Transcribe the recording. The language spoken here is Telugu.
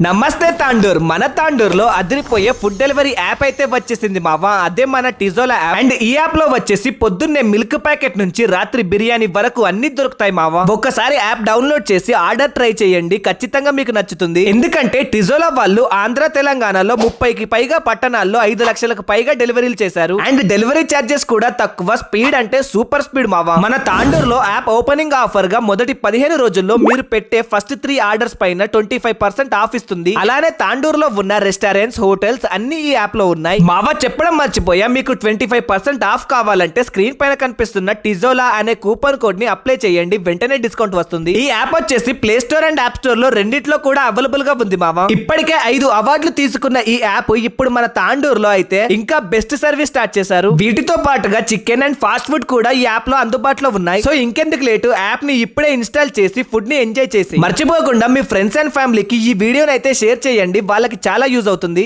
నమస్తే తాండూర్. మన తాండూర్ లో అదిరిపోయే ఫుడ్ డెలివరీ యాప్ అయితే వచ్చేసింది మావా. అదే మన టిజోలా యాప్. అండ్ ఈ యాప్ లో వచ్చేసి పొద్దున్నే మిల్క్ ప్యాకెట్ నుంచి రాత్రి బిర్యానీ వరకు అన్ని దొరుకుతాయి మావా. ఒక్కసారి యాప్ డౌన్లోడ్ చేసి ఆర్డర్ ట్రై చేయండి, ఖచ్చితంగా మీకు నచ్చుతుంది. ఎందుకంటే టిజోలా వాళ్ళు ఆంధ్ర తెలంగాణలో 30కి పైగా పట్టణాల్లో 5 లక్షలకు పైగా డెలివరీలు చేశారు. అండ్ డెలివరీ చార్జెస్ కూడా తక్కువ, స్పీడ్ అంటే సూపర్ స్పీడ్ మావా. మన తాండూర్ లో యాప్ ఓపెనింగ్ ఆఫర్ గా మొదటి 15 రోజుల్లో మీరు పెట్టే ఫస్ట్ 3 ఆర్డర్స్ పైన 25% ఆఫ్ ఇస్తుంది. అలానే తాండూర్ లో ఉన్న రెస్టారెంట్స్, హోటల్స్ అన్ని ఈ యాప్ లో ఉన్నాయి మావా. చెప్పడం మర్చిపోయా, మీకు 25% ఆఫ్ కావాలంటే స్క్రీన్ పైన కనిపిస్తున్న టిజోలా అనే కూపన్ కోడ్ ని అప్లై చేయండి, వెంటనే డిస్కౌంట్ వస్తుంది. ఈ యాప్ వచ్చేసి play store and app store లో రెండిట్లో కూడా అవైలబుల్ గా ఉంది మావా. ఇప్పటికే 5 అవార్డులు తీసుకున్న ఈ యాప్ ఇప్పుడు మన తాండూర్ లో అయితే ఇంకా బెస్ట్ సర్వీస్ స్టార్ట్ చేశారు. వీటితో పాటుగా చికెన్ అండ్ ఫాస్ట్ ఫుడ్ కూడా ఈ యాప్ లో అందుబాటులో ఉన్నాయి. సో ఇంకెందుకు లేటు, యాప్ ని ఇప్పుడే ఇన్స్టాల్ చేసి ఫుడ్ ని ఎంజాయ్ చేసి మర్చిపోకుండా మీ ఫ్రెండ్స్ అండ్ ఫ్యామిలీకి ఈ వీడియోని అయితే షేర్ చేయండి, వాళ్ళకి చాలా యూజ్ అవుతుంది.